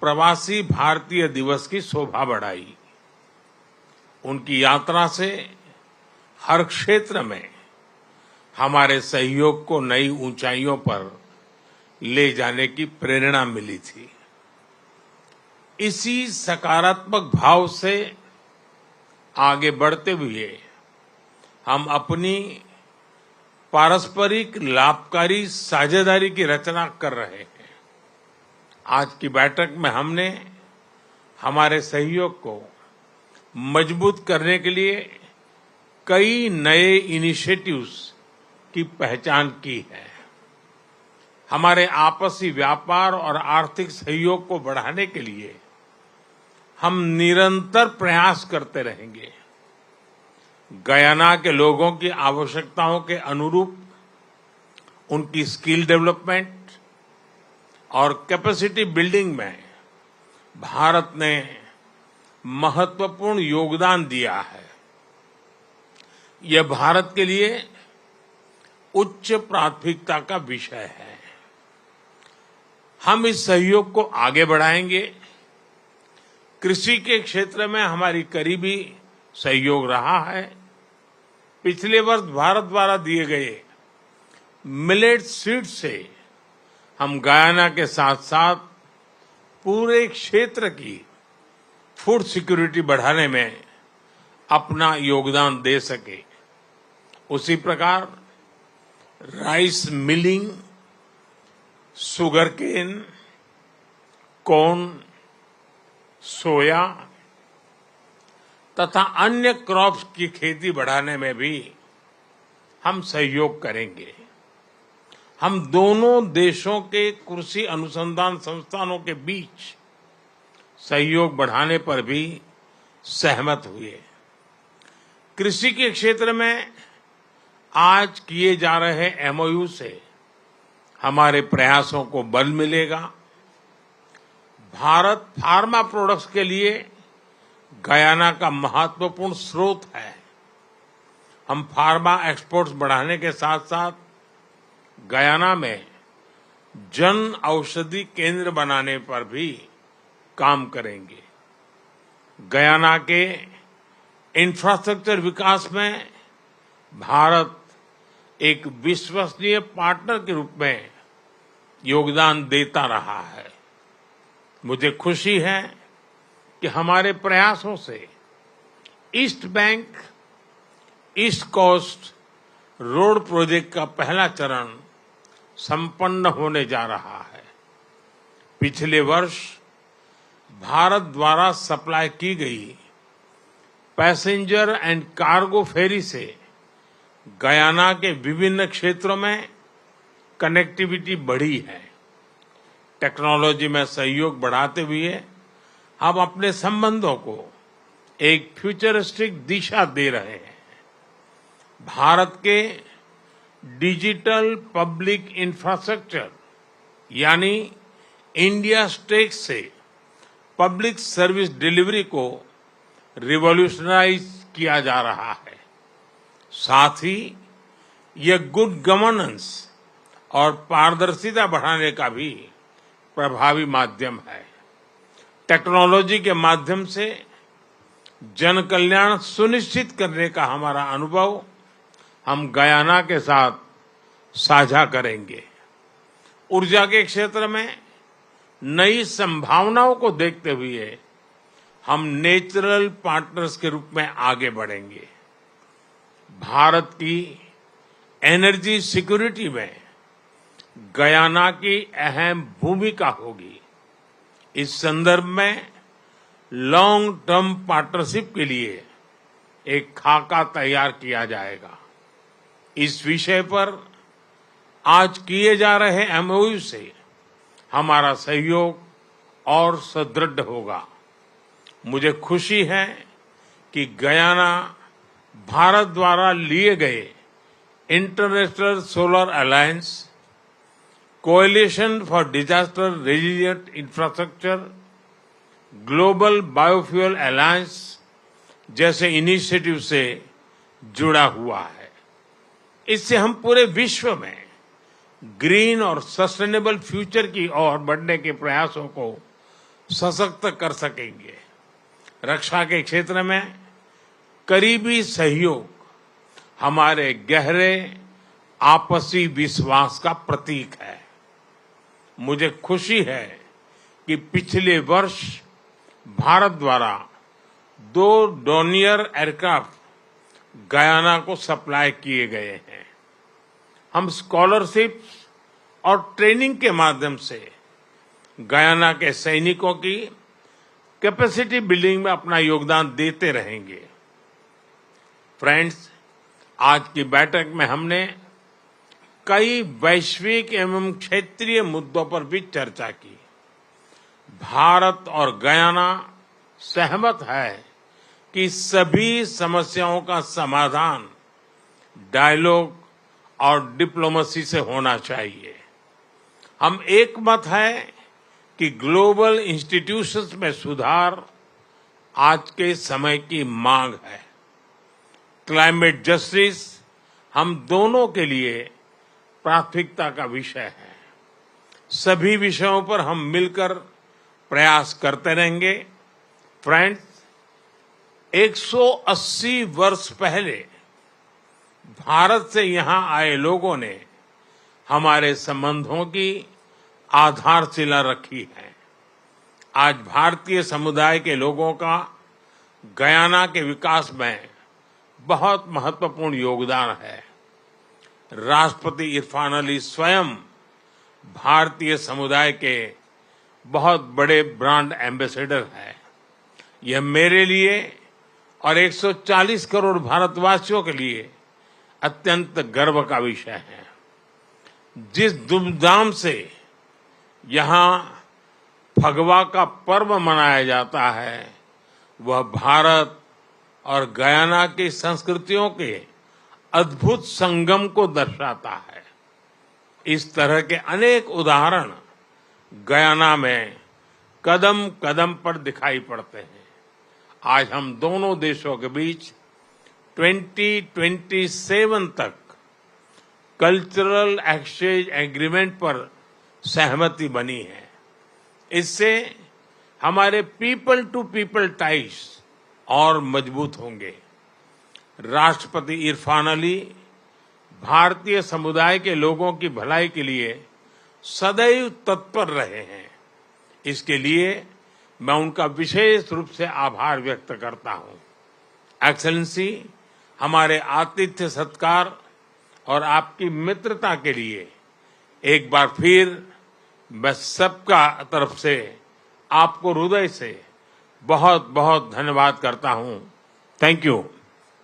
प्रवासी भारतीय दिवस की शोभा बढ़ाई। उनकी यात्रा से हर क्षेत्र में हमारे सहयोग को नई ऊंचाइयों पर ले जाने की प्रेरणा मिली थी। इसी सकारात्मक भाव से आगे बढ़ते हुए हम अपनी पारस्परिक लाभकारी साझेदारी की रचना कर रहे हैं। आज की बैठक में हमने हमारे सहयोग को मजबूत करने के लिए कई नए इनिशिएटिव्स की पहचान की है। हमारे आपसी व्यापार और आर्थिक सहयोग को बढ़ाने के लिए हम निरंतर प्रयास करते रहेंगे। गयाना के लोगों की आवश्यकताओं के अनुरूप उनकी स्किल डेवलपमेंट और कैपेसिटी बिल्डिंग में भारत ने महत्वपूर्ण योगदान दिया है। यह भारत के लिए उच्च प्राथमिकता का विषय है। हम इस सहयोग को आगे बढ़ाएंगे। कृषि के क्षेत्र में हमारी करीबी सहयोग रहा है। पिछले वर्ष भारत द्वारा दिए गए मिलेट सीड से हम गयाना के साथ साथ पूरे क्षेत्र की फूड सिक्योरिटी बढ़ाने में अपना योगदान दे सके। उसी प्रकार rice milling, sugar cane, corn, soya तथा अन्य क्रॉप्स की खेती बढ़ाने में भी हम सहयोग करेंगे। हम दोनों देशों के कृषि अनुसंधान संस्थानों के बीच सहयोग बढ़ाने पर भी सहमत हुए। कृषि के क्षेत्र में आज किए जा रहे एमओयू से हमारे प्रयासों को बल मिलेगा। भारत फार्मा प्रोडक्ट्स के लिए गयाना का महत्वपूर्ण स्रोत है। हम फार्मा एक्सपोर्ट्स बढ़ाने के साथ साथ गयाना में जन औषधि केंद्र बनाने पर भी काम करेंगे। गयाना के इंफ्रास्ट्रक्चर विकास में भारत एक विश्वसनीय पार्टनर के रूप में योगदान देता रहा है। मुझे खुशी है कि हमारे प्रयासों से east bank east coast road project का पहला चरण संपन्न होने जा रहा है। पिछले वर्ष भारत द्वारा सप्लाई की गई पैसेंजर एंड कार्गो फेरी से गयाना के विभिन्न क्षेत्रों में कनेक्टिविटी बढ़ी है। टेक्नोलॉजी में सहयोग बढ़ाते हुए हम अपने संबंधों को एक फ्यूचरिस्टिक दिशा दे रहे हैं। भारत के डिजिटल पब्लिक इंफ्रास्ट्रक्चर यानी इंडिया स्टेक से पब्लिक सर्विस डिलीवरी को रिवॉल्यूशनाइज किया जा रहा है। साथ ही यह गुड गवर्नेंस और पारदर्शिता बढ़ाने का भी प्रभावी माध्यम है। टेक्नोलॉजी के माध्यम से जन कल्याण सुनिश्चित करने का हमारा अनुभव हम गयाना के साथ साझा करेंगे। ऊर्जा के क्षेत्र में नई संभावनाओं को देखते हुए हम नेचुरल पार्टनर्स के रूप में आगे बढ़ेंगे। भारत की एनर्जी सिक्योरिटी में गयाना की अहम भूमिका होगी। इस संदर्भ में लॉन्ग टर्म पार्टनरशिप के लिए एक खाका तैयार किया जाएगा। इस विषय पर आज किए जा रहे एमओयू से हमारा सहयोग और सुदृढ़ होगा। मुझे खुशी है कि गयाना भारत द्वारा लिए गए international solar alliance, coalition for disaster resilient infrastructure, global biofuel alliance जैसे इनिशिएटिव से जुड़ा हुआ है। इससे हम पूरे विश्व में ग्रीन और सस्टेनेबल फ्यूचर की ओर बढ़ने के प्रयासों को सशक्त कर सकेंगे। रक्षा के क्षेत्र में करीबी सहयोग हमारे गहरे आपसी विश्वास का प्रतीक है। मुझे खुशी है कि पिछले वर्ष भारत द्वारा 2 डोर्नियर एयरक्राफ्ट गयाना को सप्लाई किए गए हैं। हम स्कॉलरशिप और ट्रेनिंग के माध्यम से गयाना के सैनिकों की कैपेसिटी बिल्डिंग में अपना योगदान देते रहेंगे। फ्रेंड्स, आज की बैठक में हमने कई वैश्विक एवं क्षेत्रीय मुद्दों पर भी चर्चा की। भारत और गयाना सहमत है कि सभी समस्याओं का समाधान डायलॉग और डिप्लोमेसी से होना चाहिए। हम एकमत है कि ग्लोबल इंस्टीट्यूशंस में सुधार आज के समय की मांग है। क्लाइमेट जस्टिस हम दोनों के लिए प्राथमिकता का विषय है। सभी विषयों पर हम मिलकर प्रयास करते रहेंगे। फ्रेंड्स, 180 वर्ष पहले भारत से यहां आए लोगों ने हमारे संबंधों की आधारशिला रखी है। आज भारतीय समुदाय के लोगों का गयाना के विकास में बहुत महत्वपूर्ण योगदान है। राष्ट्रपति इरफान अली स्वयं भारतीय समुदाय के बहुत बड़े ब्रांड एम्बेसडर हैं। यह मेरे लिए और 140 करोड़ भारतवासियों के लिए अत्यंत गर्व का विषय है। जिस धूमधाम से यहाँ फगवा का पर्व मनाया जाता है, वह भारत और गयाना की संस्कृतियों के अद्भुत संगम को दर्शाता है। इस तरह के अनेक उदाहरण गयाना में कदम कदम पर दिखाई पड़ते हैं। आज हम दोनों देशों के बीच 2027 तक कल्चरल एक्सचेंज एग्रीमेंट पर सहमति बनी है। इससे हमारे पीपल टू पीपल टाइज और मजबूत होंगे। राष्ट्रपति इरफान अली भारतीय समुदाय के लोगों की भलाई के लिए सदैव तत्पर रहे हैं। इसके लिए मैं उनका विशेष रूप से आभार व्यक्त करता हूं। एक्सेलेंसी, हमारे आतिथ्य सत्कार और आपकी मित्रता के लिए एक बार फिर मैं सबका तरफ से आपको हृदय से बहुत बहुत धन्यवाद करता हूं। Thank you.